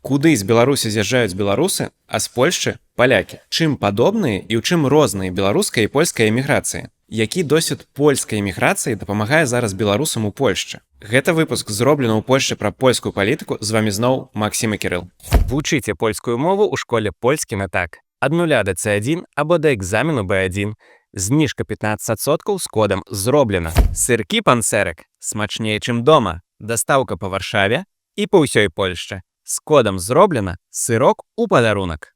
Куды з Беларусі з'язджаюць беларусы, а з Польшчы палякі? Чым падобныя і ў чым розныя беларуская і польская эміграцыя? Які досвед польскай эміграцыі дапамагае зараз беларусам у Польшчы? Гэта выпуск зроблена ў Польшчы пра польскую палітыку. З вамі зноў Максім і Кірыл. Вучыце польскую мову ў школе польскі на так. Ад 0 да C1 або да экзамену B1. Зніжка 15% з кодам «Зроблена». Сыркі панцэрак смачнее, чым дома. Дастаўка па Варшаве і па ўсёй Польшчы. З кодам «Зроблена» сырок у падарунак.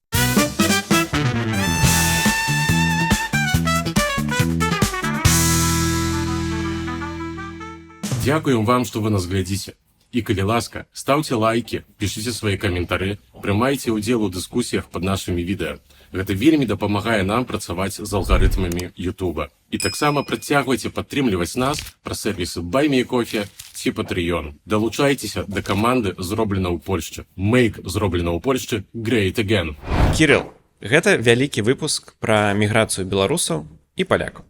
Дякуем вам, што вы нас глядзіце. І калі ласка, стаўце лайкі, пішыце свае каментары, прымайце ўдзел у дыскусіях пад нашымі відэа. Гэта вельмі дапамагае нам працаваць з алгарытмамі Ютуба. І таксама працягвайце падтрымліваць нас праз сервісы Buy Me Coffee ці Patreon. Далучайцеся да каманды «Зроблена ў Польшчы». Make «Зроблена ў Польшчы» great again. Кірыл, гэта вялікі выпуск пра міграцыю беларусаў і палякаў.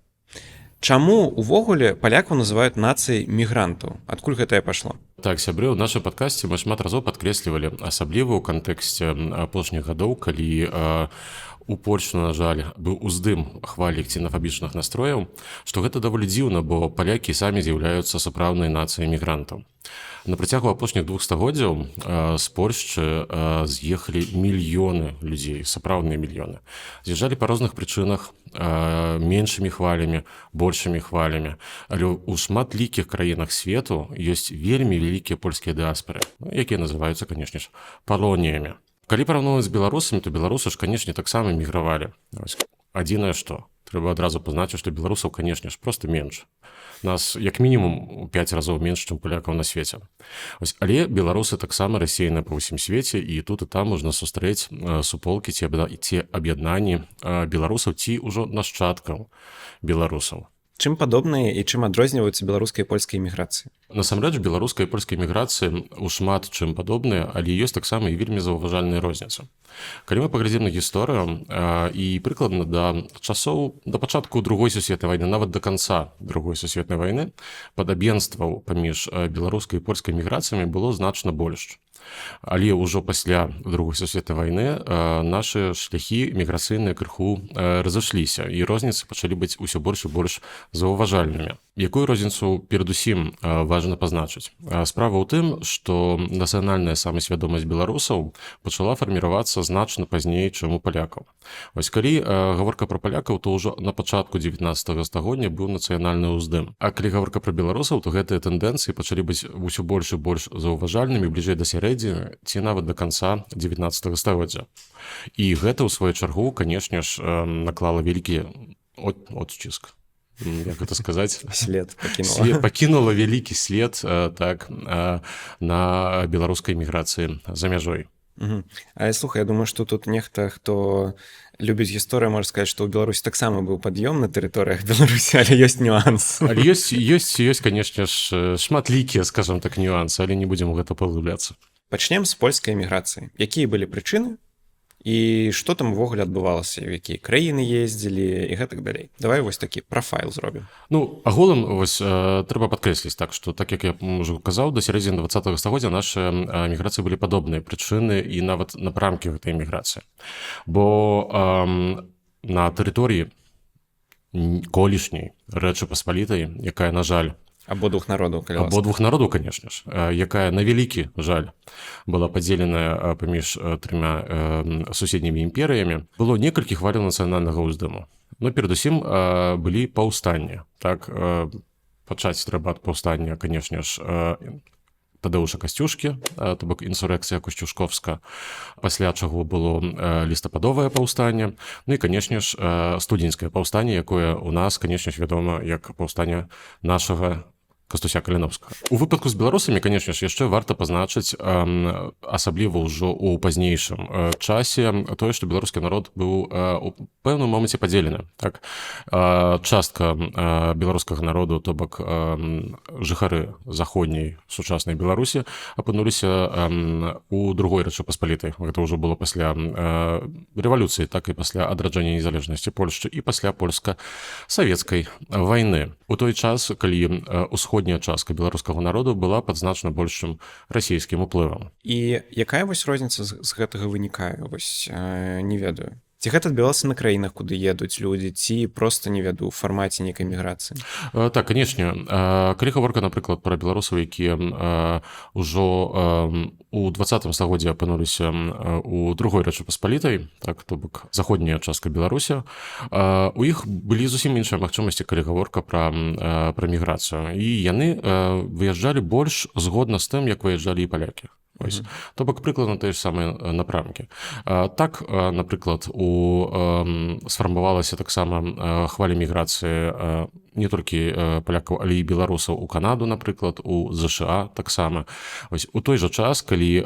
Чаму увогуле палякаў называюць нацыяй мігрантаў? Адкуль гэтае пайшло? Так, сябры, у нашым падкасці мы шмат разоў падкрэслівалі, асабліва ў кантэксце апошніх гадоў, калі у Польшчы, на жаль, быў уздым хвалі ксенафабічных настрояў, што гэта даволі дзіўна, бо палякі самі з'яўляюцца сапраўднай нацыяй мігрантаў. На працягу апошніх 2 стагоддзяў з Польшчы з'ехалі мільёны людзей, сапраўдныя мільёны. З'язджалі па розных прычынах, меншымі хвалямі, большымі хвалямі. Але ў шматлікіх краінах свету ёсць вельмі вялікія польскія дыаспары, якія называюцца, канешне ж, палоніямі. Калі параўноўваць з беларусамі, то беларусы ж, канешне, таксама мігравалі. Адзінае што, трэба адразу пазначыць, што беларусаў, канешне ж, проста менш. Нас як мінімум у 5 разоў менш, чым палякаў на свеце. Але беларусы таксама рассеяныя па ўсім свеце, і тут і там можна сустрэць суполкі ці аб'яднанні беларусаў ці ўжо нашчадкаў беларусаў. Чым падобныя і чым адрозніваюцца беларускай і польскай эміграцыі? Насамрэч, беларуская і польская эміграцыі ў шмат чым падобныя, але ёсць таксама і вельмі заўважальныя розніцы. Калі мы паглядзім на гісторыю і прыкладна да часоў, да пачатку Другой сусветнай вайны, нават да канца Другой сусветнай вайны, падабенстваў паміж беларускай і польскай эміграцыямі было значна больш. Але ўжо пасля Другой сусветнай вайны нашы шляхі міграцыйныя крыху разышліся, і розніцы пачалі быць усё больш і больш заўважальнымі. Якую розніцу перадусім важна пазначыць? Справа ў тым, што нацыянальная самасвядомасць беларусаў пачала фарміравацца значна пазней, чым у палякаў. Калі гаворка пра палякаў, то ўжо на пачатку 19 стагоддзя быў нацыянальны ўздым. А калі гаворка пра беларусаў, то гэтыя тэндэнцыі пачалі быць усё больш і больш заўважальнымі бліжэй да сярэдзіны ці нават да канца 19 стагоддзя. І гэта, ў сваю чаргу, канешне ж, наклала вялікі отціск. Як гэта сказаць? След пакінула. Пакінула вялікі след на беларускай эміграцыі за мяжой. А слухай, я думаю, што тут нехта, хто любіць гісторыю, можа сказаць, што ў Беларусі таксама быў пад'ём на тэрыторыях Беларусі, але ёсць нюанс. Але ёсць, канешне ж, шматлікія, скажам так, нюансы, але не будзем у гэта паглыбляцца. Пачнем з польскай эміграцыі. Якія былі прычыны? І што там увогуле адбывалася, у якія краіны ездзілі і гэтак далей. Давай вось такі прафайл зробім. Агулам трэба падкрэсліць так, што, так як я ўжо казаў, да сярэдзіны 20 стагоддзя нашы эміграцыі былі падобныя прычыны і нават напрамкі гэтай эміграцыі. Бо на тэрыторыі колішняй Рэчы Паспалітай, якая, на жаль, Абодвух народаў, канешне ж, якая, на вялікі жаль, была падзеленая паміж 3 суседнімі імперыямі, было некалькі хваляў нацыянальнага ўздыму. Перадусім былі паўстанні. Так, пачаць трэба ад паўстання, канешне ж, Тадеуша Касцюшкі, то бок інсурэкцыя Косцюшковска, пасля чаго было лістападовае паўстанне, і, канешне ж, студзеньскае паўстанне, якое ў нас, канешне ж, вядома як паўстанне нашага Кастуся Каліновскага. У выпадку з беларусамі, канешне ж, яшчэ варта пазначыць, асабліва ўжо ў пазнейшым часе, тое, што беларускі народ быў у пэўным моманце падзелены. Так? Частка беларускага народу, то бок жыхары заходняй сучаснай Беларусі, апынуліся у Другой Рэчы Паспалітай. Гэта ўжо было пасля рэвалюцыі, так і пасля адраджэння незалежнасці Польшчы і пасля польска-савецкай вайны. У той час, калі ўсходні заходняя частка беларускага народу была пад значна большым расійскім уплывам. І якая вось розніца з гэтага вынікае? Вось не ведаю. Ці гэта адбівалася на краінах, куды едуць людзі, ці проста, не ведаю, у фармаце нейкай міграцыі? Так, канечне. Калі гаворка, напрыклад, пра беларусаў, якія ўжо у 20 стагоддзі апынуліся у другой Рэчы Паспалітай, так, то бок заходняя частка Беларусі, у іх былі зусім іншыя магчымасці, калі гаворка пра міграцыю. І яны выязджалі больш згодна з тым, як выязджалі і палякі. То бок прыкладна тыя ж самыя напрамкі. Так, напрыклад, сфармавалася таксама хваля міграцыі не толькі палякаў, але і беларусаў у Канаду, напрыклад, у ЗША таксама. У той жа час, калі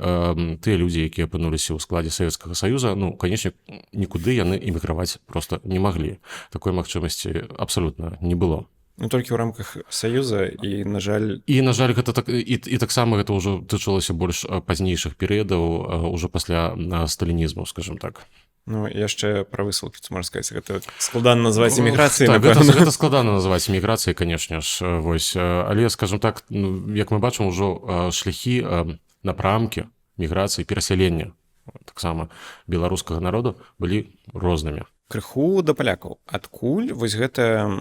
тыя людзі, якія апынуліся ў складзе Савецкага Саюза, ну, канечне, нікуды яны эміграваць проста не маглі. Такой магчымасці абсалютна не было. Ну, толькі ў рамках Саюза і, на жаль... І, на жаль, гэта і таксама гэта ўжо тычылася больш пазнейшых перыядаў, ужо пасля сталінізму, скажем так. Ну, яшчэ пра высылкі, можна сказаць, гэта складана назваць эміграцыяй, так, напэўна. Гэта складана называць эміграцыяй, канешне ж. Але, скажем так, як мы бачым, ужо шляхі, напрамкі міграцыі, перасялення таксама беларускага народу былі рознымі. Крыху да палякаў. Адкуль вось гэта...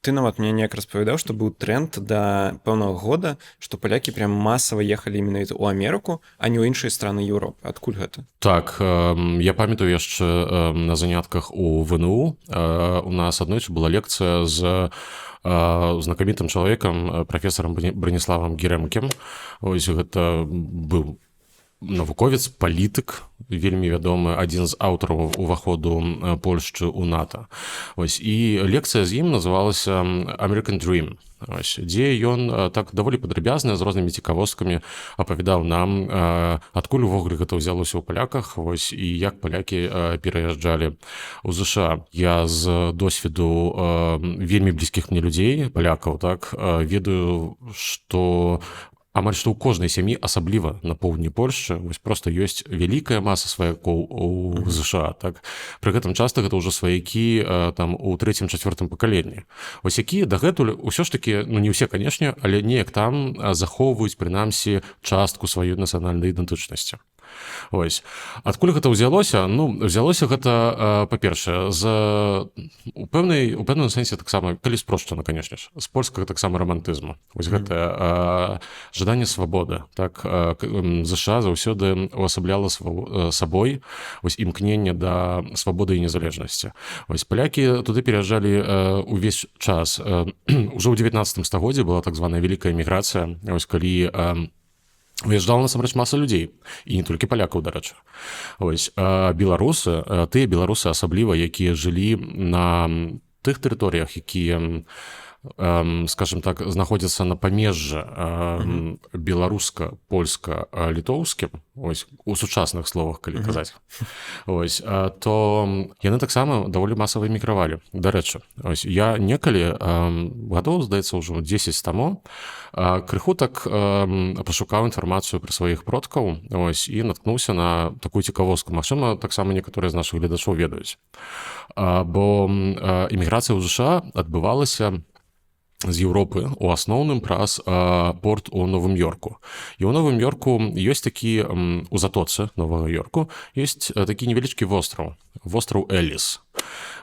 Ты нават мне неяк распавядаў, што быў тренд да пэўнага года, што палякі прям масава ехалі менавіта ў Амерыку, а не ў іншыя страны Еўропы. Адкуль гэта? Так, я памятаю яшчэ на занятках у ВНУ. У нас аднойчы была лекцыя з знакамітым чалавекам, прафесарам Браніславам Герэмкем. Ось гэта быў навуковец, палітык, вельмі вядомы, адзін з аўтараў уваходу Польшчы ў НАТО. І лекцыя з ім называлася «American Dream», дзе ён так даволі падрабязна з рознымі цікавосткамі апавядаў нам, адкуль увогуле гэта ўзялося ў паляках, і як палякі пераязджалі ў ЗША. Я з досведу вельмі блізкіх мне людзей, палякаў, так, ведаю, што амаль што ў кожнай сям'і, асабліва на поўдні Польшчы, проста ёсць вялікая маса сваякоў у ЗША. Так? Пры гэтым часта гэта ўжо сваякі там у 3-4 пакаленні. Якія дагэтуль усё ж такі, ну не ўсе, канешне, але неяк там захоўваюць, прынамсі, частку сваёй нацыянальнай ідэнтычнасці. Адкуль гэта ўзялося? Ну, ўзялося гэта, па-першае, у пэўным сэнсе таксама, калі спрошчана, канешне ж, з польскага таксама рамантызму. Гэта жаданне свабоды. Так, ЗША заўсёды ўвасабляла сабой імкненне да свабоды і незалежнасці. Палякі туды пераязджалі увесь час. Ужо ў 19 стагоддзі была так званая вялікая эміграцыя, калі выязджала насамрэч маса людзей, і не толькі палякаў, дарэчы. Беларусы, тыя беларусы асабліва, якія жылі на тых тэрыторыях, якія, скажем так, знаходзяцца на памежжы беларуска-польска-літоўскім, у сучасных словах, калі казаць, то яны таксама даволі масава эмігравалі. Дарэчы, я некалі, гадоў, здаецца, ўжо 10 таму, крыху так пашукаў інфармацыю пра сваіх продкаў і наткнуўся на такую цікавостку. Магчыма, таксама некаторыя з нашых гледачоў ведаюць. Бо эміграцыя ў ЗША адбывалася з Еўропы, у асноўным праз порт у Новым Йорку. І ў Новым Йорку ёсць такі, у затоцы Новага Йорку, ёсць такі невялічкі востраў, востраў Эліс.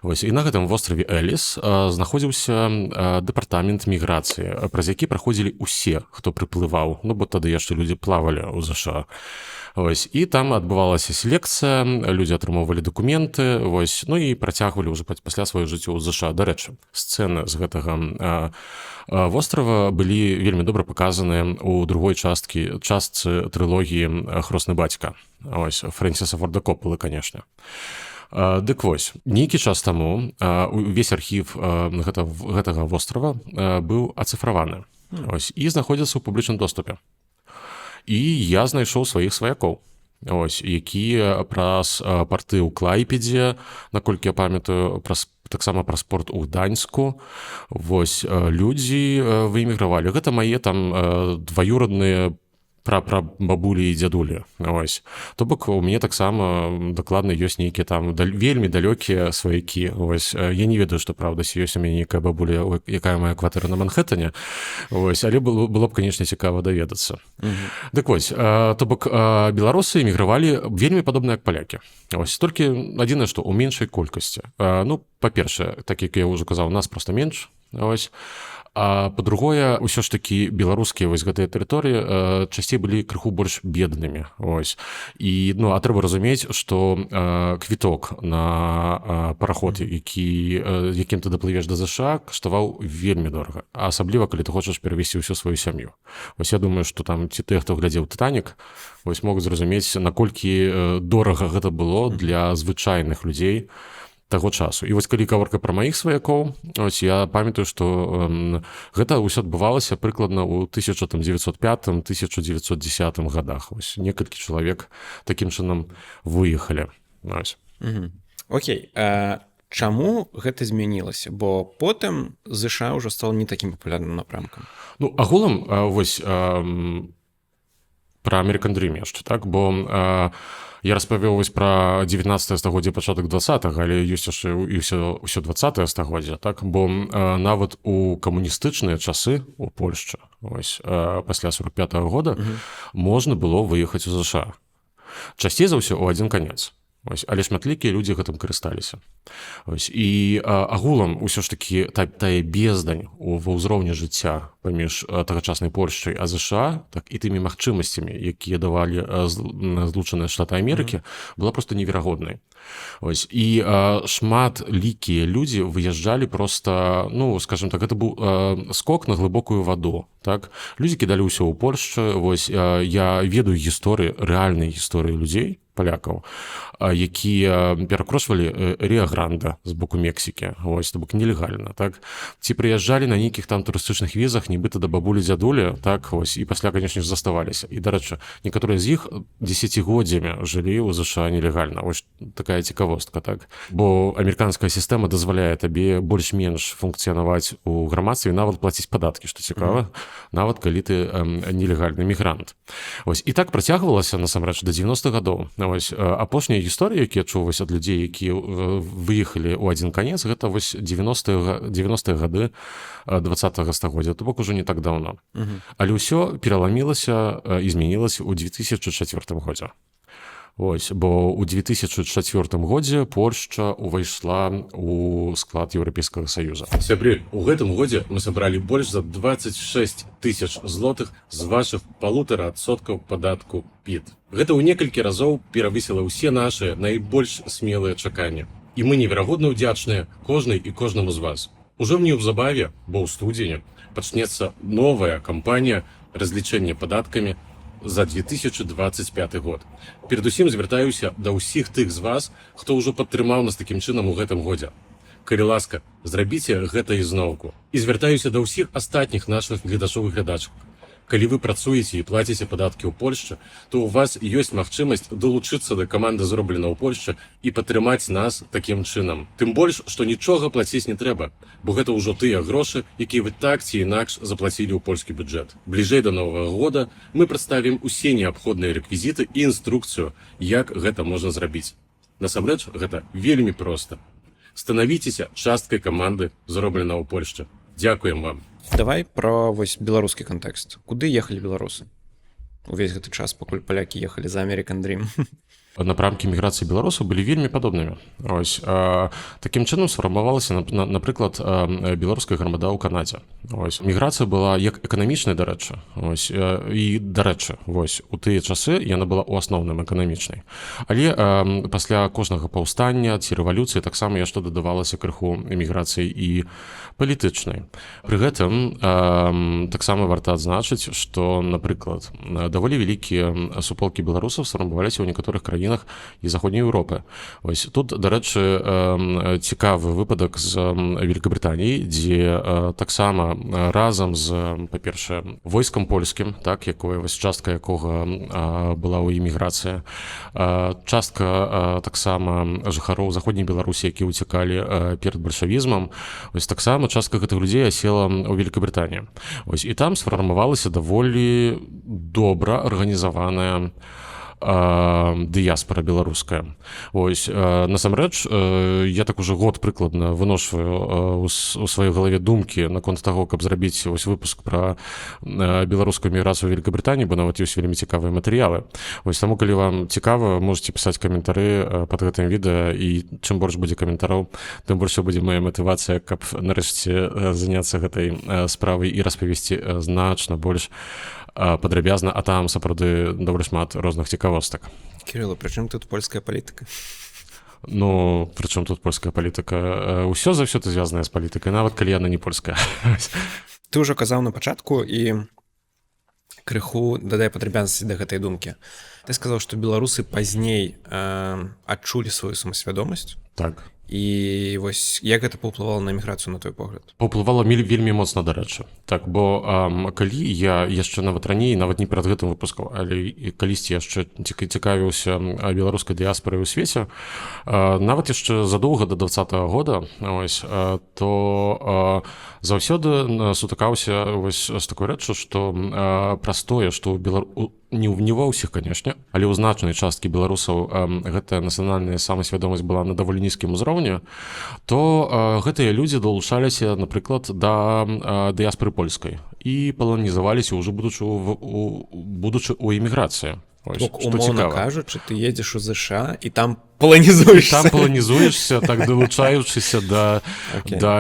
І на гэтым востраве Эліс знаходзіўся дэпартамент міграцыі, праз які праходзілі ўсе, хто прыплываў, ну, бо тады яшчэ людзі плавалі ў ЗША. І там адбывалася селекцыя, людзі атрымоўвалі дакументы, ну і працягвалі ўжо пасля сваё жыццё ў ЗША. Дарэчы, сцэны з гэтага вострава былі вельмі добра паказаныя ў другой частцы трылогіі «Хросны бацька», Фрэнсіса Форда Коппалы, канешне. Дык вось, нейкі час таму увесь архіў гэтага вострава быў ацыфраваны і знаходзіцца ў публічным доступе. І я знайшоў сваіх сваякоў, якія праз парты ў Клайпедзе, наколькі я памятаю, таксама праз порт у Гданьску, людзі выэмігравалі. Гэта мае там дваюродныя пра бабулі і дзядулі. Вось. То бок у мяне таксама дакладна ёсць нейкія там вельмі далёкія сваякі. Вось. Я не ведаю, што праўда, ці ёсць у мяне нейкая бабуля, якая мая кватэра на Манхэттане. Вось. Але было б, канечне, цікава даведацца. Дык вось, то бок беларусы эмігравалі вельмі падобна як палякі. Вось. Толькі адзінае, што ў меншай колькасці. Ну, па-першае, так як я ўжо казаў, нас проста менш. Вось. А па-другое, ўсё ж такі беларускія вось гэтыя тэрыторыі часцей былі крыху больш беднымі. Ось. І, ну, а трэба разумець, што квіток на параход, якім ты даплывеш да ЗША, каштаваў вельмі дорага. А асабліва, калі ты хочаш перавесці ўсю сваю сям'ю. Вось я думаю, што там ці тыя, хто глядзеў «Тытанік», вось могуць зразумець, наколькі дорага гэта было для звычайных людзей таго часу. І вось калі гаворка пра маіх сваякоў, ось я памятаю, што гэта ўсё адбывалася прыкладна ў 1905-1910 годах. Ось некалькі чалавек такім чынам выехалі. Ось. Окей. Чаму гэта змянілася? Бо потым ЗША ўжо стала не такім папулярным напрамкам. Ну, агулам, вось пра American Dream яшчэ, так? Бо я распавёў вось пра 19 стагоддзе, пачатак 20-га, але ёсць яшчэ і ўсё 20-е стагоддзе, так? Бо нават у камуністычныя часы у Польшчы, вось, пасля 45-го года, можна было выехаць у ЗША. Часцей за ўсё ў адзін канец. Ось, але шматлікія людзі гэтым карысталіся. Ось, і агулам усё ж такі тая бездань ва ўзроўні жыцця паміж тагачаснай Польшчай а ЗША, так і тымі магчымасцямі, якія давалі Злучаныя Штаты Амерыкі, была проста неверагоднай. Ось, і шматлікія людзі выязджалі проста, ну, скажем так, гэта быў скок на глыбокую ваду. Так? Людзі кідалі ўсё ў Польшчы. Вось, я ведаю гісторыі, рэальныя гісторыі людзей, палякаў, якія перакрошвалі Ріа-Гранда з боку Мексікі, ось, то бок нелегальна, так? Ці прыязджалі на нейкіх там турыстычных візах, нібыта да бабулі-дзядулі, так, ось, і пасля, канечне ж, заставаліся. І, дарэчы, некаторыя з іх дзесяцігоддзямі жылі ў ЗША нелегальна. Ось такая цікавостка, так? Бо амерыканская сістэма дазваляе табе больш-менш функцыянаваць у грамадстве і нават плаціць падаткі, што цікава, нават калі ты нелегальны мігрант. Ось, і так працягвалася, насамрэч, да 90-х гадоў. Ось, апошнія гісторыі, якія чуў ад людзей, якія выехалі ў адзін канец, гэта вось 90-е гады 20-го стагоддзя, то бок ужо не так даўно. Але ўсё пераламілася і змянілася ў 2004 годзе. Ось, бо ў 2004 годзе Польшча увайшла ў склад Еўрапейскага Саюза. Сябры, у гэтым годзе мы сабралі больш за 26 тысяч злотых з вашых 1,5% падатку ПІТ. Гэта ў некалькі разоў перавысіла ўсе нашыя найбольш смелыя чаканні. І мы неверагодна ўдзячныя кожнай і кожнаму з вас. Ужо неўзабаве, бо ў студзені, пачнецца новая кампанія разлічэння падаткамі за 2025 год. Перадусім звяртаюся да ўсіх тых з вас, хто ўжо падтрымаў нас такім чынам у гэтым годзе. Калі ласка, зрабіце гэта ізноўку. І звяртаюся да ўсіх астатніх нашых гледачоў і глядачак. Калі вы працуеце і плаціце падаткі ў Польшчы, то ў вас ёсць магчымасць далучыцца да каманды «Зроблена ў Польшчы» і падтрымаць нас такім чынам. Тым больш, што нічога плаціць не трэба, бо гэта ўжо тыя грошы, якія вы так ці інакш заплацілі ў польскі бюджэт. Бліжэй да Новага года мы прадставім усе неабходныя рэквізіты і інструкцыю, як гэта можна зрабіць. Насамрэч, гэта вельмі проста. Станавіцеся часткай каманды «Зроблена ў Польшчы». Дзякуем вам. Давай пра вось беларускі кантэкст. Куды ехалі беларусы? Увесь гэты час, пакуль палякі ехалі за American Dream. Напрамкі міграцыі беларусаў былі вельмі падобнымі. Ось, такім чынам сфармавалася, напрыклад, беларуская грамада ў Канадзе. Ось, міграцыя была як эканамічнай, дарэчы. Ось, і, дарэчы, вось, у тыя часы яна была ў асноўным эканамічнай. Але пасля кожнага паўстання ці рэвалюцыі таксама яшчэ дадавалася крыху эміграцыі і палітычнай. Пры гэтым таксама варта адзначыць, што, напрыклад, даволі вялікія суполкі беларусаў сфармаваліся ў некаторых краінах краінах і заходняй Еўропы. Вось тут, дарэчы, цікавы выпадак з Великабрытаніі, дзе таксама разам з, па-першае, войскам польскім, так, якое вось частка якога была ў эміграцыі, частка таксама жыхароў заходняй Беларусі, які ўцякалі перад бальшавізмам, вось таксама частка гэтых людзей асела ў Великабрытаніі. Вось і там сфармавалася даволі добра арганізаваная дыяспара беларуская. Ось, насамрэч, я так уже год прыкладна выношваю у сваёй галаве думкі наконт таго, каб зрабіць ось выпуск пра беларускую міграцыю ў Великабрытаніі, бо нават ёсць вельмі цікавыя матэрыялы. Ось, таму, калі вам цікава, можете пісаць каментары пад гэтым відэа, і чым больш будзе каментароў, тым больш будзе моя матывацыя, каб нарэшце заняцца гэтай справай і распавесці значна больш падрабязна, а там сапраўды даволі шмат розных цікавостак. Кирилл, пры чым тут польская палітыка? Ну, прычым тут польская палітыка? Усё заўсёды звязанае з палітыкай, нават калі яна не польская. Ты ўжо казаў на пачатку і крыху дадай падрабязнасці да гэтай думкі. Ты сказаў, што беларусы пазней адчулі сваю самасвядомасць. Так. І вось як гэта паўплывала на эміграцыю, на твой погляд? Паўплывала вельмі моцна, дарэчы. Так, бо калі я яшчэ нават раней, нават не перад гэтым выпускам, але калісьці яшчэ цікавіўся беларускай дыяспорай у свеце, нават яшчэ задоўга да 20-го года, ось, то заўсёды сутыкаўся вось з такой рэччу, што праз тое, што не ва ўсіх, канешне, але ў значнай часткі беларусаў гэтая нацыянальная самасвядомасць была на даволі нізкім узроўні, то гэтыя людзі далучаліся, напрыклад, да дыяспоры польскай і паланізаваліся ўжо будучы ў эміграцыі. Умоўна кажучы, ты едзеш у ЗША і там паланізуешся. Там паланізуешся, так далучаючыся да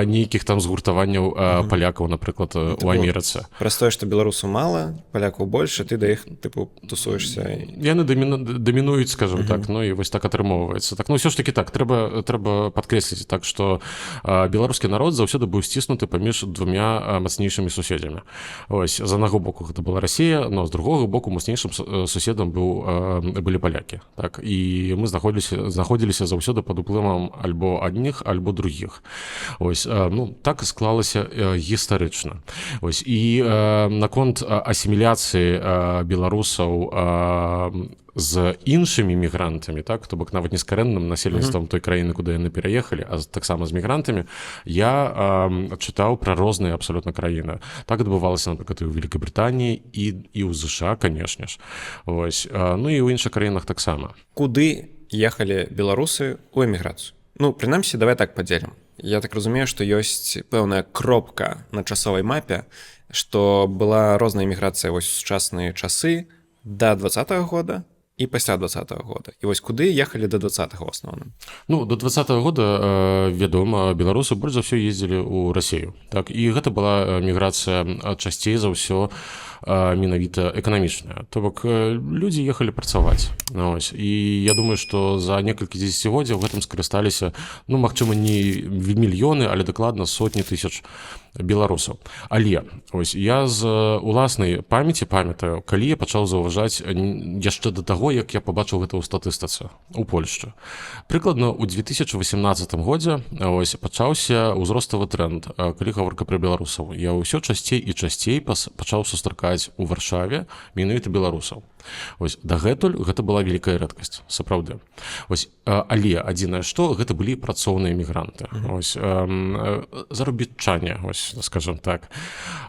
нейкіх там згуртаванняў палякаў, напрыклад, у Амерыцы. Праз тое, што беларусаў мала, палякаў больш, ты да іх тыпу тусуешся. Яны дамінуюць, скажем так, ну і вось так атрымоўваецца. Так, ну ўсё ж такі так, трэба падкрэсліць, так што беларускі народ заўсёды быў сціснуты паміж двумя мацнейшымі суседзямі. Ось, з аднаго боку гэта была Расія, но з другога боку мацнейшым суседам былі палякі. Так, і мы знаходзіліся заўсёды пад уплывам альбо адных, альбо другіх. Ось, ну, так склалася гістарычна. Ось, і наконт асіміляцыі беларусаў з іншымі мігрантамі, так, то бок нават не з карэнным насельніцтвам той краіны, куды яны пераехалі, а таксама з мігрантамі, я чытаў пра розныя абсалютна краіны. Так адбывалася, напрыклад, і ў Великабрытаніі і ў ЗША, канешне ж. Ось, ну і ў іншых краінах таксама. Куды ехалі беларусы ў эміграцыю? Ну, прынамсі, давай так падзелім. Я так разумею, што ёсць пэўная кропка на часовай мапе, што была розная эміграцыя вось у сучасныя часы да 20-го года і пасля 20-го года. І вось куды ехалі да 20-го ў асноўным? Ну, до 20-го года, вядома, беларусы больш за ўсё ездзілі ў Расію. Так, і гэта была міграцыя часцей за ўсё менавіта эканамічная. То бок людзі ехалі працаваць. Ось. І я думаю, што за некалькі дзесяцігоддзяў гэтым скарысталіся, ну, магчыма, не мільёны, але дакладна сотні тысяч беларусаў. Але ось я з уласнай памяці памятаю, калі я пачаў заўважаць яшчэ да таго, як я пабачыў гэта ў статыстыцы у Польшчы. Прыкладна ў 2018 годзе ось пачаўся ўзроставы тренд, калі гаворка пра беларусаў. Я ўсё часцей і часцей пачаў сустракаць у Варшаве менавіта беларусаў. Ось, дагэтуль гэта была вялікая рэдкасць, сапраўды. Ось, але адзінае што, гэта былі працоўныя мігранты. Ось, заробітчане, ось, скажем так.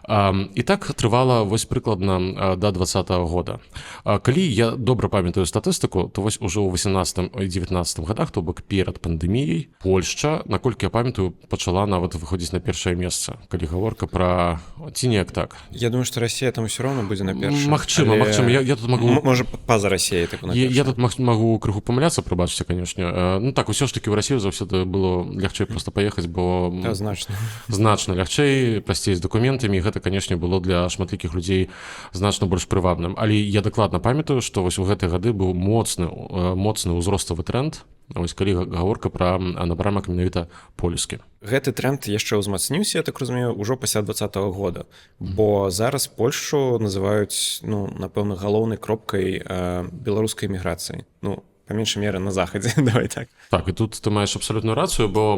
І так трывала вось прыкладна да 20-го года. Калі я добра памятаю статыстыку, то вось ужо ў 18 і 19 годах, то бок перад пандэміяй, Польшча, наколькі я памятаю, пачала нават выходзіць на першае месца, калі гаворка пра ці неяк так. Я думаю, што Расія там усё роўна будзе на першым. Магчыма, я тут могу... Можа, па-за Расіяй так на першым. Я тут магу крыху памыляцца, прабачце, канешне. Ну так, усё ж такі ў Расію заўсёды было лягчэй проста паехаць, бо... Да, значна. Значна лягчэй, прасцей з дакументамі, гэта, канешне, было для шматлікіх людзей значна больш прывабным. Але я дакладна памятаю, што вось у гэтыя гады быў моцны ўзроставы тренд, ось калі гаворка пра напрамак менавіта польскі. Гэты тренд яшчэ ўзмацніўся, я так разумею, ужо пасля 20-го года, бо зараз Польшчу называюць, ну, напэўна, галоўнай кропкай беларускай эміграцыі. Ну, па меншай меры на захадзе давай так. Так, і тут ты маеш абсалютную рацыю, бо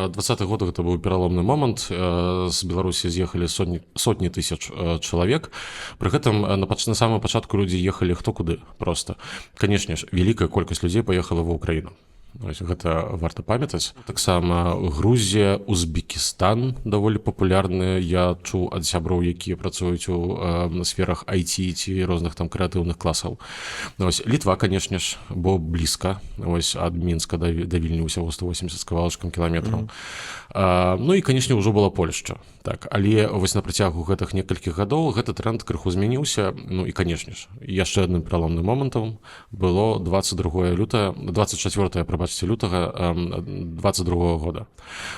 20-х годах гэта быў пераломны момант. З Беларусі з'ехалі сотні тысяч чалавек. Пры гэтым на самым пачатку людзі ехалі хто куды проста. Канешне ж, вялікая колькасць людзей паехала ва Ўкраіну. Гэта варта памятаць. Таксама Грузія, Узбекістан даволі папулярныя. Я чуў ад сяброў, якія працуюць у сферах IT ці розных там крэатыўных класаў. Літва, канешне ж, бо блізка. Ад Мінска да Вільні ўсяго 180 з кавалачкам кіламетраў. Ну і, канешне, ўжо была Польшча. Так, але на працягу гэтых некалькіх гадоў гэты тренд крыху змяніўся. Ну і, канешне ж, яшчэ адным пераломным момантам было 24 лютага 22 года.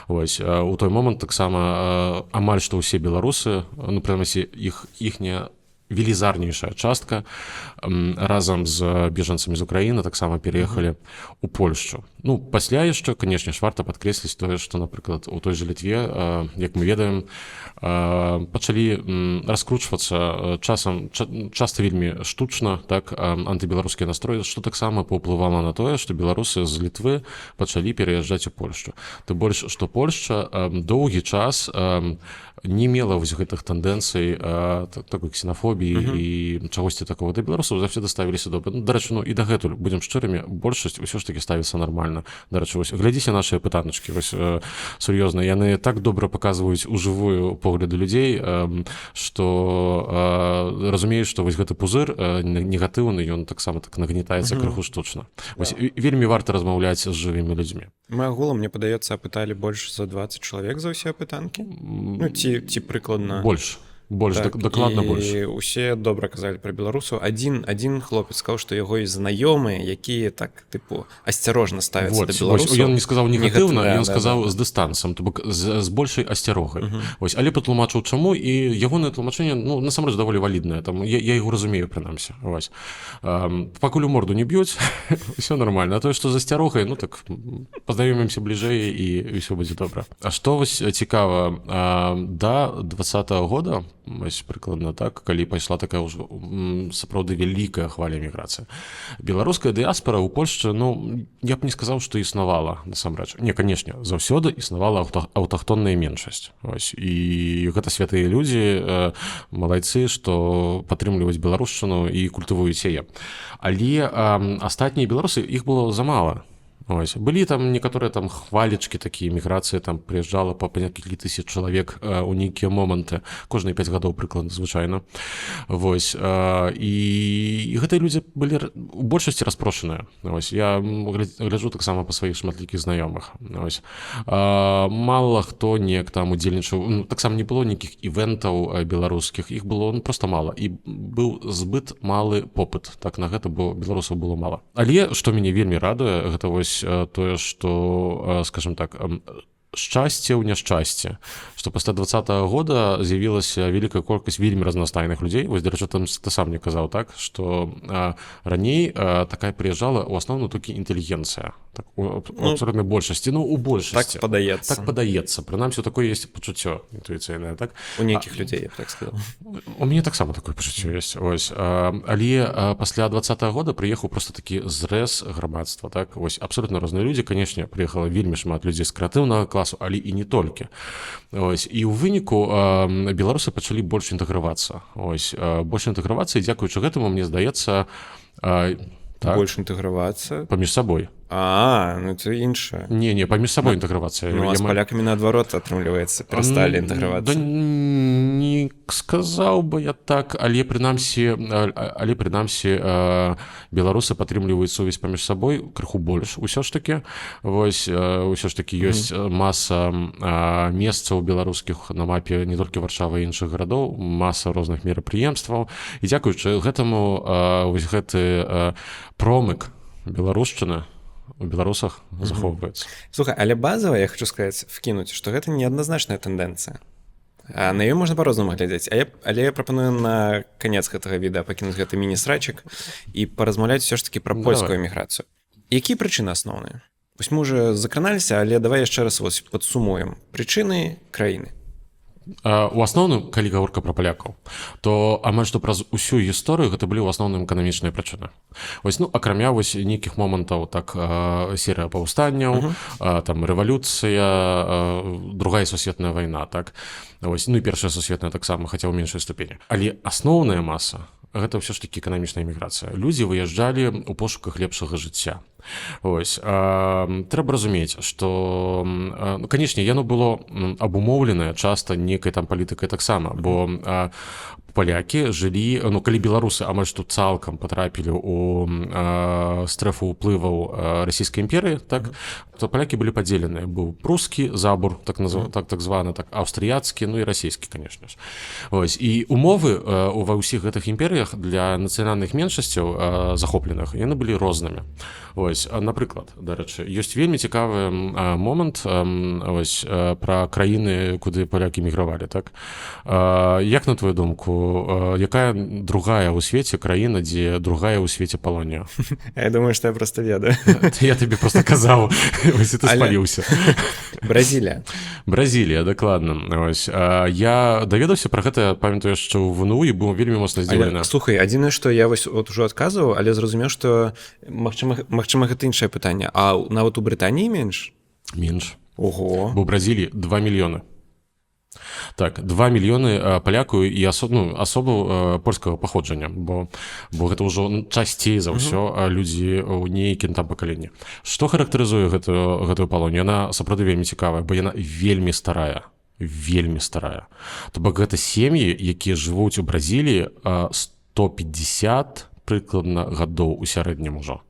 У той момант таксама амаль што ўсе беларусы, ну, прынамсі, іхняя велізарнейшая частка разам з бежанцамі з Украіны таксама пераехалі ў Польшчу. Ну, пасля яшчэ, канешне ж, варта падкрэсліць тое, што, напрыклад, у той жа Літве, як мы ведаем, пачалі раскручвацца часта вельмі штучна, так, антыбеларускія настроі, што таксама паўплывала на тое, што беларусы з Літвы пачалі пераязджаць у Польшчу. Тым больш, што Польшча доўгі час не мела вось гэтых тэндэнцый такой ксенафобіі і чагосьці такого. Да беларусаў заўсёды ставіліся добра. Ну, дарэчы, ну і дагэтуль, будзем шчырымі, большасць усё ж такі ставіцца нармальна. Дарэчы, вось глядзіце нашыя пытаначкі, вось сур'ёзна, яны так добра паказваюць ужывую погляды людзей, што разумеюць, што вось гэты пузыр негатыўны, ён таксама так нагнетаецца крыху штучна. Вось вельмі варта размаўляць з жывымі людзьмі. Мы агулам, мне падаецца, апыталі больш за 20 чалавек за ўсе апытанкі. Ну, ці прыкладна больш так, дакладна больш. І усе добра казалі пра беларусаў. Адзін хлопец сказаў, што яго і знаёмыя, якія так тыпу асцярожна ставяцца да беларусаў. Ён не сказаў негатыўна, ён сказаў з дыстансам, то бок з большай асцярогай. Але патлумачыў чаму, і ягонае тлумачэнне, ну, насамрэч даволі валіднае. Там я яго разумею, прынамсі. Пакуль у морду не б'юць, усё нармальна. А тое, што з асцярогай, ну так пазнаёмімся бліжэй і ўсё будзе добра. А што вось цікава, да 20-го года, вось прыкладна так, калі пайшла такая ўжо сапраўды вялікая хваля эміграцыі. Беларуская дыяспара ў Польшчы, ну, я б не сказаў, што існавала насамрэч. Не, канешне, заўсёды існавала аўтахтонная меншасць. І гэта святыя людзі, малайцы, што падтрымліваюць беларушчыну і культывуюць яе. Але астатнія беларусы, іх было замала. Былі там некаторыя там хвалечкі такія эміграцыі, там прыязджала па некалькі тысяч чалавек у нейкія моманты, кожныя 5 гадоў прыкладна звычайна. І гэтыя людзі былі у большасці распрошаныя. Я гляджу таксама па сваіх шматлікіх знаёмых. Мала хто неяк там удзельнічаў, таксама не было нейкіх івентаў беларускіх, іх было проста мала. І быў збыт малы попыт. Так на гэта, бо беларусаў было мала. Але, што мяне вельмі радуе, гэта вось тое, што, скажем так, шчасце ў няшчасце, што пасля 20-го года з'явілася вялікая колькасць вельмі разнастайных людзей. Вось, дарэчы, там ты сам мне казаў, так, што раней такая прыязджала ў асноўным толькі інтэлігенцыя. Так, у абсолютнай большасці, ну, у большасці. Так падаецца. Так падаецца. Прынамсі, такое ёсць пачуццё інтуіцыйнае, так? У нейкіх людзей, я б так сказал. У мяне таксама такое пачуццё ёсць. Але пасля 20-го года прыехаў проста такі зрэз грамадства, так? Вось, абсолютна розныя людзі, канешне, прыехала вельмі шмат людзей з крэатыўнага класу, але і не толькі. І ў выніку беларусы пачалі больш інтэгравацца. Больш інтэгравацца, і дзякуючы гэтаму, мне здаецца, больш інтэгравацца паміж сабой. Ну это іншае. Не, паміж сабой інтэгравацца. Ну, а з палякамі наадварот, атрымліваецца, перасталі інтэгравацца. Да не сказаў бы я так, але прынамсі беларусы падтрымліваюць сувязь паміж сабой крыху больш. Усё ж такі, вось, усё ж такі ёсць маса месцаў беларускіх на мапе не толькі Варшавы і іншых гарадоў, маса розных мерапрыемстваў. І дзякуючы гэтаму вось гэты промык беларушчыны у беларусах захоўваецца. Слухай, але базава, я хочу сказаць, вкінуць, што гэта неадназначная тэндэнцыя. На ёй можна па-рознаму глядзець, але я прапаную на канец гэтага відэа пакінуць гэты міні-срачык і паразмаўляць усё ж такі пра польскую эміграцыю. Якія прычыны асноўныя? Вось мы ўжо закраналіся, але давай яшчэ раз падсумуем прычыны краіны. У асноўным, калі гаворка пра палякаў, то амаль што праз усю гісторыю гэта былі ў асноўным эканамічныя прычыны. Вось, ну, акрамя вось нейкіх момантаў, так, серыя паўстанняў, там рэвалюцыя, другая сусветная вайна, так, вось, ну і першая сусветная таксама, хаця ў меншай ступені. Але асноўная маса гэта ўсё ж такі эканамічная эміграцыя. Людзі выязджалі ў пошуках лепшага жыцця. Ось, трэба разумець, што, ну, канечне, яно было абумоўленае часта нейкай там палітыкай таксама, бо палякі жылі, ну, калі беларусы амаль што цалкам патрапілі ў стрэфу ўплываў расійскай імперыі, так, то палякі былі падзеленыя. Быў прускі забор, так званы, так, аўстрыяцкі, ну і расійскі, канешне ж. Ось, і умовы ва ўсіх гэтых імперыях для нацыянальных меншасцяў захопленых, яны былі рознымі. Ось, напрыклад, дарэчы, ёсць вельмі цікавы момант ось, пра краіны, куды палякі мігравалі, так? Як, на твою думку, якая другая ў свеце краіна, дзе другая ў свеце палонія? Я думаю, што я проста ведаю. Я табе проста казаў, ось, і ты спаліўся. Бразілія. Бразілія, дакладна. Ось, я даведаўся пра гэта, памятаю, яшчэ ў ВНУ, і быў вельмі моцна здзіўлены. Слухай, адзінае, што я вось от ужо адказваў, але зразумеў, што магчыма, гэта іншае пытанне. А нават у Брытаніі менш? Менш. Ого. Бо ў Бразіліі 2 мільёны. Так, 2 мільёны палякаў і асобаў польскага паходжання, бо гэта ўжо часцей за ўсё людзі ў нейкім там пакаленні. Што характарызуе гэтую палонію? Яна сапраўды вельмі цікавая, бо яна вельмі старая. Вельмі старая. То бок гэта сем'і, якія жывуць у Бразіліі 150 прыкладна гадоў у сярэднім ужо.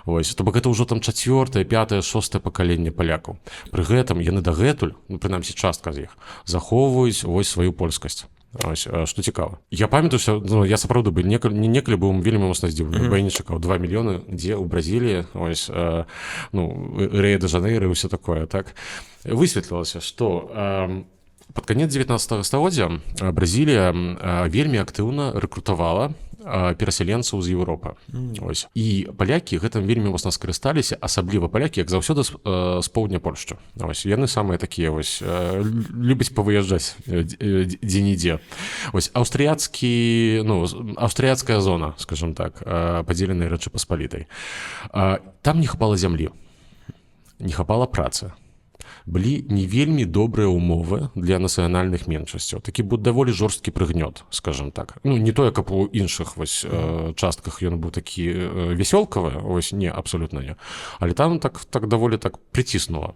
Ось, то бок гэта ўжо там 4-е, 5-е, 6-е пакаленне палякаў. Пры гэтым яны дагэтуль, ну, прынамсі частка з іх, захоўваюць вось сваю польскасць. Ось, што цікава. Я памятаю, што, ну, я сапраўды быў некалі быў вельмі моцна здзіўлены, бо я не чакаў 2 мільёны, дзе ў Бразіліі, ось, ну, Рыё-дэ-Жанэйра і ўсё такое, так. Высветлілася, што пад канец 19 стагоддзя Бразілія вельмі актыўна рэкрутавала перасяленцаў з Еўропы. Ось. І палякі гэтым вельмі моцна скарысталіся, асабліва палякі, як заўсёды з поўдня Польшчы. Ось. Яны самыя такія вось, любяць павыязджаць дзе-нідзе. Ось, аўстрыяцкая зона, скажем так, падзеленай Рэчы Паспалітай. Там не хапала зямлі, не хапала працы. Былі не вельмі добрыя ўмовы для нацыянальных меншасцяў. Такі быў даволі жорсткі прыгнёт, скажем так. Ну, не тое, каб у іншых вось, частках ён быў такі весёлкавы, ось, не, абсолютна не. Але там так даволі так прыціснула.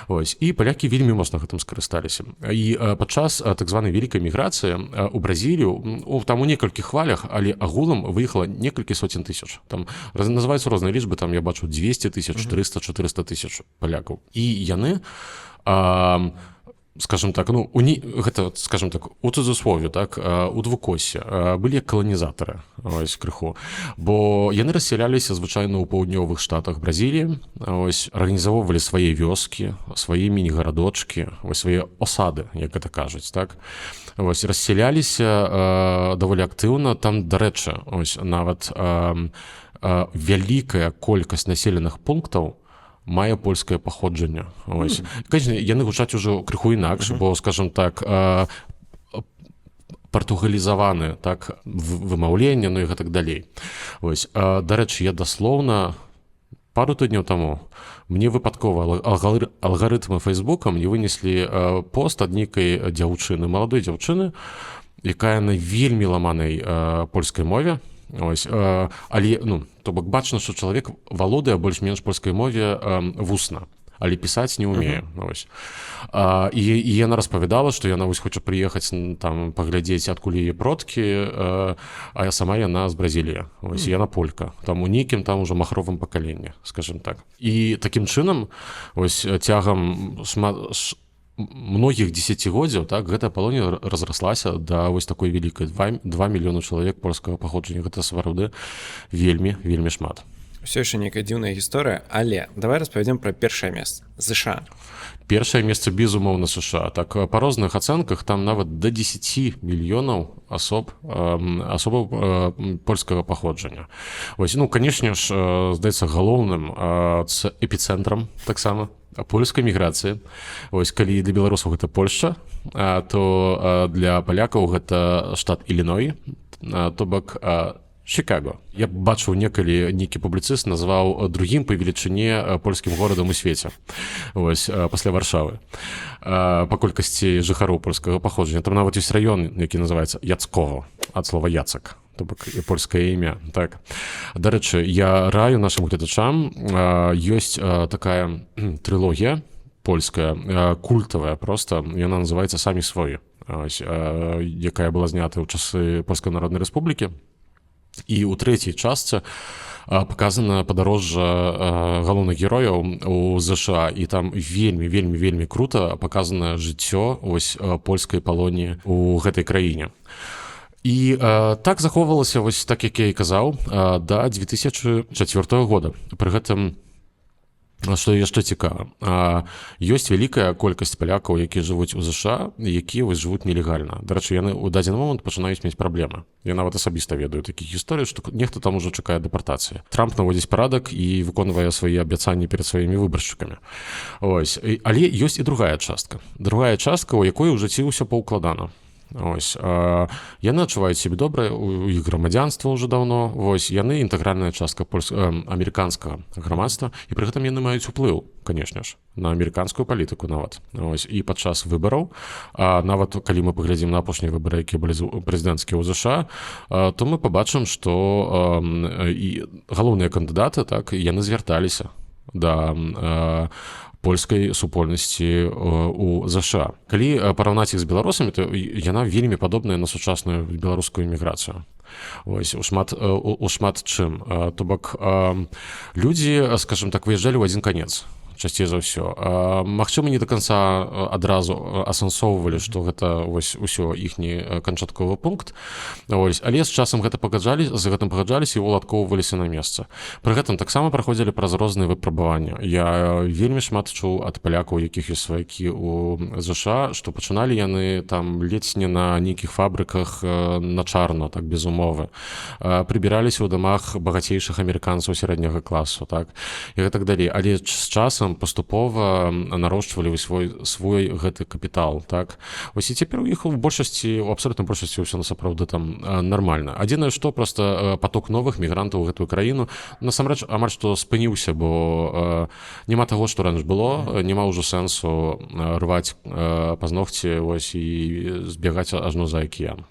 Ось. І палякі вельмі моцна гэтым скарысталіся. І падчас так званай вялікай міграцыі у Бразілію, там у некалькіх хвалях, але агулам выехала некалькі сотен тысяч. Там называюцца розныя лічбы, там я бачу 200 тысяч, 300-400 тысяч палякаў. І яны, скажем так, ну, гэта, скажем так, у цудзаслов'ю, так, у двукосе былі як каланізатары, ось, крыху, бо яны рассяляліся звычайна ў паўднёвых штатах Бразіліі, ось, арганізоўвалі свае вёскі, свае міні-гарадочкі, ось, свае осады, як гэта кажуць, так, ось, рассяляліся даволі актыўна, там, дарэчы, ось, нават вялікая колькасць населеных пунктаў мае польскае паходжанне. Ось. Конечно, яны гучаць ужо крыху інакш, бо, скажем так, партугалізаваны, так, вымаўленне, ну і гэтак далей. Ось. Дарэчы, я даслоўна пару тыдняў таму мне выпадкова алгарытмы Фейсбука мне вынеслі пост ад нейкай дзяўчыны, маладой дзяўчыны, якая на вельмі ламанай польскай мове. Ось, але, ну, то бок бачна, што чалавек валодае больш-менш польскай мове вусна, але пісаць не ўмее. Ось. І яна распавядала, што яна вось хоча прыехаць там паглядзець, адкуль яе продкі, а сама яна з Бразіліі. Ось, яна полька. Там у нейкім там ужо махровым пакаленні, скажем так. І такім чынам, ось, цягам многіх дзесяцігоддзяў, так, гэтая палонія разраслася да вось такой вялікай 2 мільёны чалавек польскага паходжання. Гэта сапраўды вельмі шмат. Усё яшчэ нейкая дзіўная гісторыя, але давай распавядзем пра першае месца. ЗША. Першае месца, безумоўна, США. Так, па розных ацэнках там нават да 10 мільёнаў асобаў польскага паходжання. Вось, ну, канешне ж, здаецца, галоўным эпіцэнтрам таксама польскай міграцыі. Вось калі для беларусаў гэта Польшча, то для палякаў гэта штат Іліной, то бок Чикаго. Я бачыў нейкі публіцыст назваў другім па велічыні польскім горадам у свеце. Вось пасля Варшавы. Па колькасці жыхароў польскага паходжання. Там нават ёсць раён, які называецца Яцкова, ад слова яцак. То бок і польскае імя. Так. Дарэчы, я раю нашым гледачам, ёсць такая трылогія польская, культавая проста, яна называецца «Самі свої», якая была знята ў часы Польскай Народнай Рэспублікі. І ў трэцяй частцы паказана падарожжа галоўных герояў у ЗША, і там вельмі крута паказана жыццё вось польскай палоніі ў гэтай краіне. І так захоўвалася, вось так як я і казаў, да 2004 года. Пры гэтым, што яшчэ цікава, ёсць вялікая колькасць палякаў, якія жывуць у ЗША, якія вось жывуць нелегальна. Дарэчы, яны ў дадзены момант пачынаюць мець праблемы. Я нават асабіста ведаю такіх гісторый, што нехта там ужо чакае дэпартацыі. Трамп наводзіць парадак і выконвае свае абяцанні перад сваімі выбаршчыкамі. Ось. Але ёсць і другая частка. Другая частка, у якой у жыцці ўсё паўкладана. Ось. Яны адчуваюць сябе добра, у іх грамадзянства ўжо даўно. Вось. Яны інтэгральная частка амерыканскага грамадства, і пры гэтым яны маюць уплыў, канешне ж, на амерыканскую палітыку нават. Ось. І падчас выбараў, нават калі мы паглядзім на апошнія выбары, якія былі прэзідэнцкія ў ЗША, то мы пабачым, што галоўныя кандыдаты, так, яны звярталіся да польскай супольнасці у ЗША. Калі параўнаць іх з беларусамі, то яна вельмі падобная на сучасную беларускую эміграцыю. Ось, у шмат чым. То бок людзі, скажем так, выязджалі ў адзін канец. Часцей за ўсё. Магчыма, не да канца адразу асэнсоўвалі, што гэта вось усё іхні канчатковы пункт. Ось. Але з часам з гэтым пагаджаліся і уладкоўваліся на месца. Пры гэтым таксама праходзілі праз розныя выпрабаванні. Я вельмі шмат чуў ад палякаў, якіх ёсць сваякі ў ЗША, што пачыналі яны там ледзь не на нейкіх фабрыках на чарно, так, без умовы. Прыбіраліся ў дамах багацейшых амерыканцаў сярэдняга класу, так, і гэтак далей. Але з часам паступова нарошчвалі свой гэты капітал, так. Вось і цяпер у іх у абсалютнай большасці ўсё сапраўды там нармальна. Адзінае, што проста поток новых мігрантаў у гэтую краіну насамрэч амаль што спыніўся, бо няма таго, што раньш было, няма ўжо сэнсу рваць пазногці вось і збегаць ажно за акіян.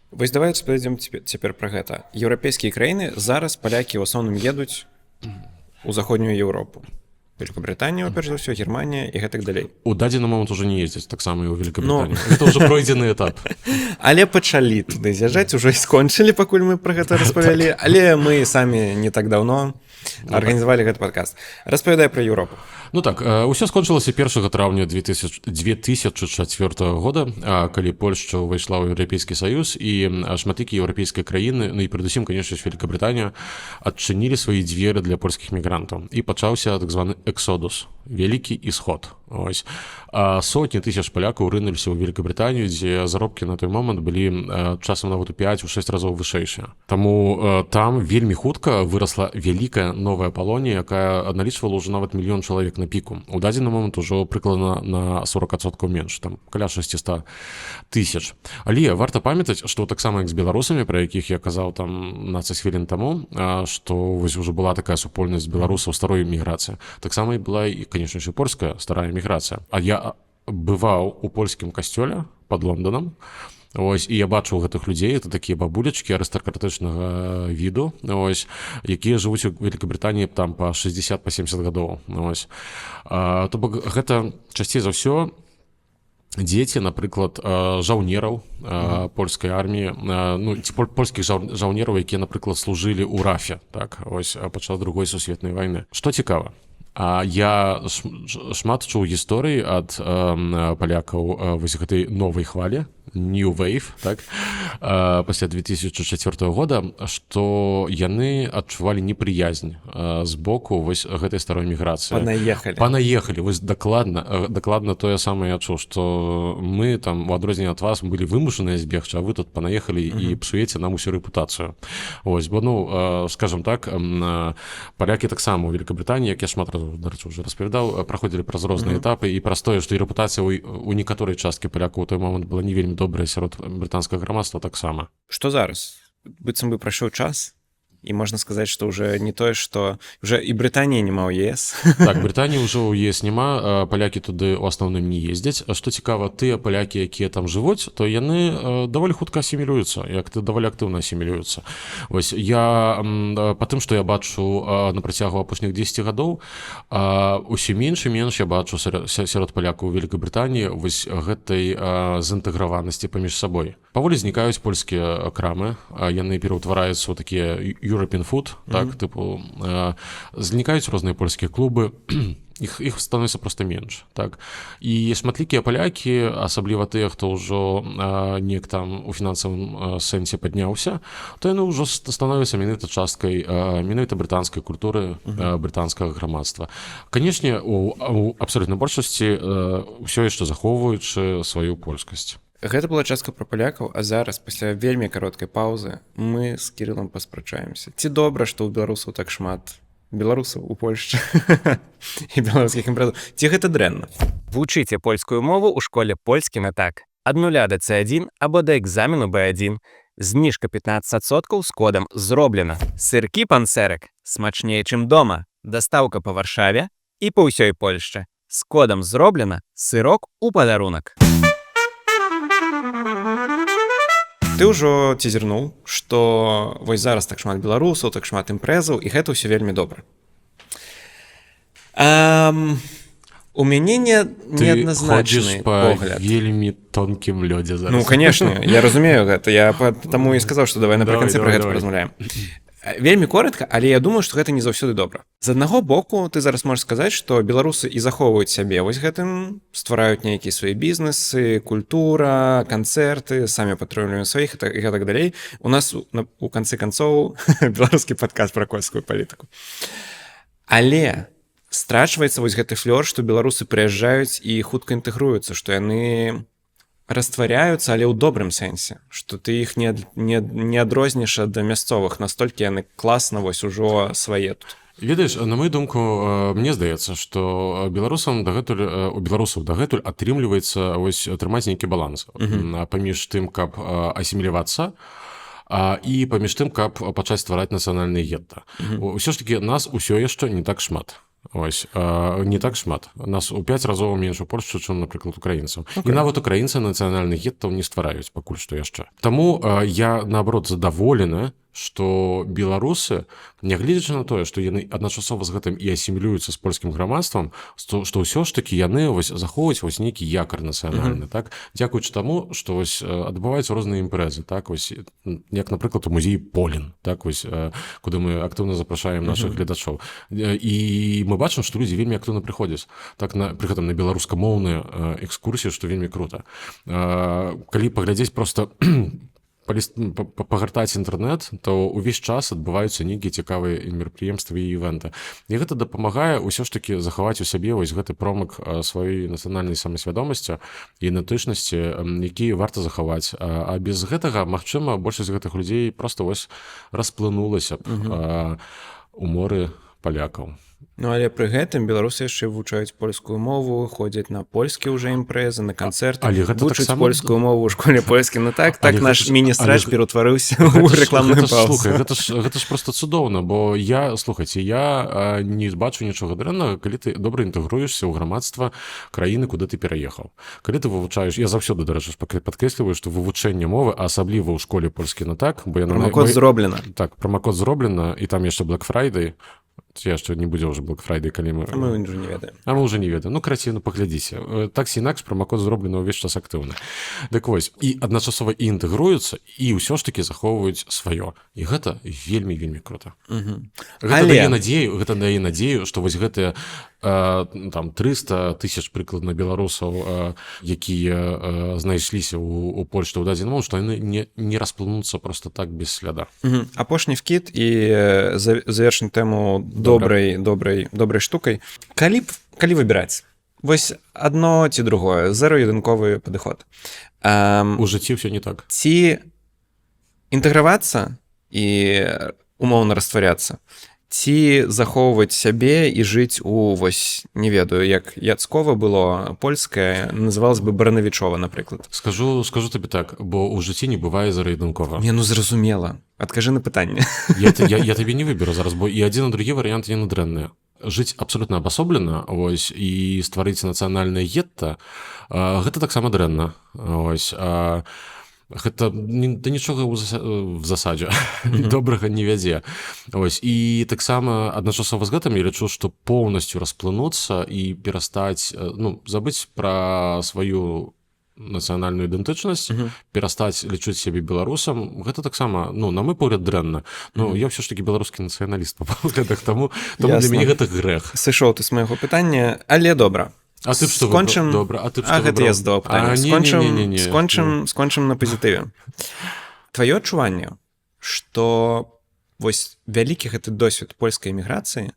Вось давайте спавядзем цяпер пра гэта. Еўрапейскія краіны зараз палякі ў асноўным едуць у заходнюю Еўропу. Великобританія, перш за ўсё, Германія і гэтак далей. У дадзены момант уже не ездзяць таксама і ў Великобританію. Гэта ўжо пройдзены этап. Але пачалі туды з'язджаць, ужо і скончылі, пакуль мы пра гэта распавялі. Але мы самі не так даўно арганізавалі гэты падкаст. Распавядай пра Еўропу. Ну так, усё скончылася 1 траўня 2004 года, калі Польшча ўвайшла ў Еўрапейскі Саюз, і шматлікія еўрапейскія краіны, ну і перадусім, канешне, Великабрытанія, адчынілі свае дзверы для польскіх мігрантаў. І пачаўся так званы эксодус, вялікі ісход. Ось. Сотні тысяч палякаў рынуліся ў Великабрытанію, дзе заробкі на той момант былі часам нават у 5-6 разоў вышэйшыя. Таму там вельмі хутка вырасла вялікая новая палонія, якая налічвала ўжо нават 1 мільён чалавек на піку. У дадзены момант ужо прыкладна на 40% менш, там каля 600 тысяч. Але варта памятаць, што таксама як з беларусамі, пра якіх я казаў там 15 хвілін таму, што вось ужо была такая супольнасць беларусаў старой міграцыі. Таксама і была і, канешне ж, польская старая міграцыя. А я бываў у польскім касцёле пад Лонданам. Ось, і я бачыў гэтых людзей, это такія бабулечкі арыстакратычнага віду, ось, якія жывуць у Великабрытаніі там па 60-70 гадоў. Ось. То бок гэта часцей за ўсё дзеці, напрыклад, жаўнераў польскай арміі, ну, ці польскіх жаўнераў, якія, напрыклад, служылі ў РАФе, так, ось, падчас Другой сусветнай вайны. Што цікава, я шмат чуў гісторый ад палякаў вось гэтай новай хвалі, New Wave, так, пасля 2004 года, што яны адчувалі непрыязнь з боку вось гэтай старой міграцыі. Панаехалі. Вось дакладна тое самае я чуў, што мы там, у адрозненне ад вас, былі вымушаныя збегчы, а вы тут панаехалі і псуеце нам усю рэпутацыю. Вось, бо, ну, скажам так, палякі таксама ў Великабрытаніі, як я шмат разоў дарэчы, уже распавядаў, праходзілі праз розныя этапы і праз тое, што і рэпутацыя у некаторай часткі палякаў у той момант была не вельмі добрая сярод брытанскага грамадства таксама. Што зараз? Быццам бы прайшоў час, і можна сказаць, што ўжо не тое, што ўжо і Брытанія няма ў ЕС. Так, Брытаніі ўжо ў ЕС няма, палякі туды ў асноўным не ездзяць. Што цікава, тыя палякі, якія там жывуць, то яны даволі хутка асімілююцца, як ты даволі актыўна асімілююцца. Вось я па тым, што я бачу на працягу апошніх 10 гадоў, усё менш і менш я бачу сярод палякаў у Вялікай Брытаніі вось гэтай зінтэграванасці паміж сабой. Паволі знікаюць польскія крамы, яны пераўтвараюцца ў такія European Food, так, тыпу, знікаюць розныя польскія клубы, іх становіцца проста менш, так. І шматлікія палякі, асабліва тыя, хто ўжо неяк там у фінансавым сэнсе падняўся, то яны ўжо становяцца менавіта часткай менавіта брытанскай культуры, брытанскага грамадства. Канечне, у абсалютнай большасці ўсё яшчэ захоўваючы сваю польскасць. Гэта была частка пра палякаў, а зараз, пасля вельмі кароткай паўзы, мы з Кірылам паспрачаемся. Ці добра, што ў беларусаў так шмат беларусаў у Польшчы і беларускіх імпрэзаў? Ці гэта дрэнна? Вучыце польскую мову ў школе польскі на так. Ад 0 да C1 або да экзамену B1. Зніжка 15% з кодам «Зроблена». Сыркі панцэрак смачнее, чым дома. Дастаўка па Варшаве і па ўсёй Польшчы. З кодам «Зроблена» сырок у падарунак. Ты ўжо цізернуў, што вось зараз так шмат беларусаў, так шмат імпрэзаў, і гэта ўсё вельмі добра. У мяне неадназначны погляд. Ты ходзіш па вельмі тонкім лёдзе зараз. Ну, конечно, я разумею гэта. Я таму і сказаў, што давай напрыканцы пра гэта паразмаўляем. Вельмі коротка, але я думаю, што гэта не заўсёды добра. З аднаго боку, ты зараз можаш сказаць, што беларусы і захоўваюць сябе вось гэтым, ствараюць нейкія свае бізнесы, культура, канцэрты, самі падтрымліваюць сваіх і гэтак далей. У нас у канцы канцоў беларускі падкаст пра польскую палітыку. Але страчваецца вось гэты флёр, што беларусы прыязджаюць і хутка інтэгруюцца, што яны растваряюцца, але ў добрым сэнсе, што ты іх не адрозніш ад мясцовых, настолькі яны класна вось ужо свае тут. Ведаеш, на мою думку, мне здаецца, што у беларусаў дагэтуль атрымліваецца вось трымаць нейкі баланс паміж тым, каб асімілявацца, і паміж тым, каб пачаць ствараць нацыянальныя гетта. Усё ж такі нас усё яшчэ не так шмат. Ось, не так шмат. Нас у 5 разоў менш у Польшчы, чым, напрыклад, украінцаў. І нават украінцы нацыянальных геттаў не ствараюць пакуль што яшчэ. Таму я, наоборот, задаволены, што беларусы, нягледзячы на тое, што яны адначасова з гэтым і асімілююцца з польскім грамадствам, што ўсё ж такі яны вось захоўваюць вось нейкі якар нацыянальны, так? Дзякуючы таму, што вось адбываюцца розныя імпрэзы, так? Вось, як, напрыклад, у музеі Полін, так? Вось, куды мы актыўна запрашаем нашых гледачоў. І мы бачым, што людзі вельмі актыўна прыходзяць, так, пры гэтым на беларускамоўныя экскурсіі, што вельмі крута. Калі паглядзець проста пагартаць інтэрнэт, то ўвесь час адбываюцца нейкія цікавыя мерапрыемствы і івэнты. І гэта дапамагае ўсё ж такі захаваць у сябе вось гэты промак сваёй нацыянальнай самасвядомасці і ідэнтычнасці, які варта захаваць. А без гэтага, магчыма, большасць гэтых людзей проста вось расплынулася б у моры палякаў. Ну, але пры гэтым беларусы яшчэ вывучаюць польскую мову, ходзяць на польскія ўжо імпрэзы, на канцэрты, вучаць польскую мову ў школе польскай. Ну так наш міні-срач пераўтварыўся ў рэкламную паузу. Слухай, гэта ж проста цудоўна, бо слухайце, я не бачу нічога дрэннага, калі ты добра інтэгруешся ў грамадства краіны, куды ты пераехаў. Калі ты вывучаеш, я заўсёды, дарэчы, падкрэсліваю, што вывучэнне мовы, асабліва ў школе польскі на так, бо яна... Прамакод зроблена. Так, прамакод зроблена, і там яшчэ Black Friday. Яшчэ не будзе ўжо Black Friday, калі мы... А мы ўжо не ведаем. А мы ўжо не ведаем. Ну, карацей, паглядзіце. Так ці інакш прамакод зроблены ўвесь час актыўна. Дык вось, і адначасова і інтэгруюцца, і ўсё ж такі захоўваюць сваё. І гэта вельмі крута. Гэта дае надзею, што вось гэтыя там 300 000 прыкладна беларусаў, якія знайшліся ў Польшчы ў дадзены момант, што яны не расплынуцца проста так без сляда. Апошні вкід і завершым тэму добрай штукай. Калі выбіраць? Вось адно ці другое, зэра-ядынковы падыход. У жыцці ўсё не так. Ці інтэгравацца і умоўна растваряцца, ці захоўваць сябе і жыць у вось не ведаю як Яцкова было польскае называлось бы Баранавічова, напрыклад. Скажу табе так, бо ў жыцці не бывае зарайдынкова. Не, ну зразумела, адкажы на пытанне. Я табе не выберу зараз, бо і адзін і другі варыянт яны дрэнныя. Жыць абсолютна абасоблена, ось, і стварыць нацыянальнае гетта, гэта таксама дрэнна, ось. Гэта да нічога в засадзе добрага не вядзе. Ось, і таксама адначасова з гэтым я лічу, што поўнасцю расплынуцца і перастаць, ну, забыць пра сваю нацыянальную ідэнтычнасць, перастаць лічыць сябе беларусам, гэта таксама, ну, на мой погляд, дрэнна. Ну, я ўсё ж такі беларускі нацыяналіст па поглядах, таму для мяне гэта грэх. Сышоў ты з майго пытання, але добра. А ты што скончым... добра, а ты што гэта я здаў пытанне. Скончым на пазітыве. Тваё адчуванне, што вось вялікі гэты досвед польскай эміграцыі,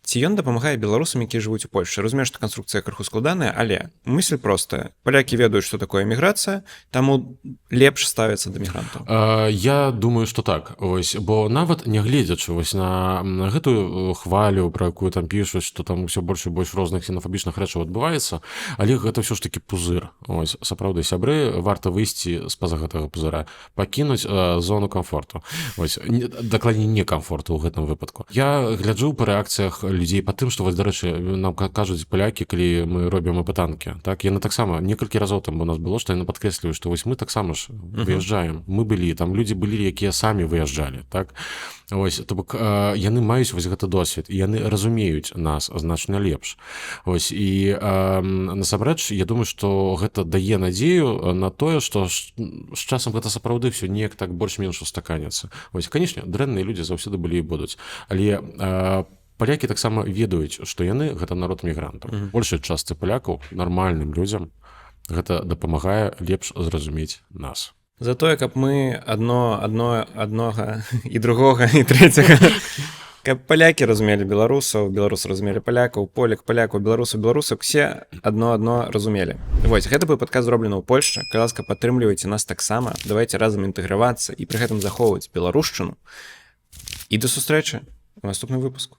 ці ён дапамагае беларусам, якія жывуць у Польшчы? Разумею, што канструкцыя крыху складаная, але мысль простая. Палякі ведаюць, што такое эміграцыя, таму лепш ставяцца да мігрантаў. Я думаю, што так. Ось, бо нават нягледзячы вось на гэтую хвалю, пра якую там пішуць, што там усё больш і больш розных ксенафабічных рэчаў адбываецца, але гэта ўсё ж такі пузыр. Ось, сапраўды, сябры, варта выйсці з-паза гэтага пузыра, пакінуць зону камфорту. Ось, дакладней некамфорту ў гэтым выпадку. Я гляджу па рэакцыях людзей па тым, што вось, дарэчы, нам кажуць палякі, калі мы робім апытанкі, так, яны таксама некалькі разоў там у нас было, што яны падкрэсліваюць, што вось мы таксама ж выязджаем, мы былі, там людзі былі, якія самі выязджалі, так, ось, то бок яны маюць вось гэты досвед, і яны разумеюць нас значна лепш, ось, і насамрэч, я думаю, што гэта дае надзею на тое, што з часам гэта сапраўды ўсё неяк так больш-менш устаканяцца, ось, канешне, дрэнныя людзі заўсёды былі і будуць, але палякі таксама ведаюць, што яны гэта народ мігрантаў. Большай частцы палякаў, нармальным людзям, гэта дапамагае лепш зразумець нас. Затое, каб мы аднога і другога і трэцяга, каб палякі разумелі беларусаў, беларусы разумелі палякаў, палякаў, беларусаў, усе адно разумелі. Вось, гэта быў падказ зроблены ў Польшчы. Калі ласка, падтрымлівайце нас таксама, давайце разам інтэгравацца і пры гэтым захоўваць беларушчыну. І да сустрэчы ў наступным выпуску.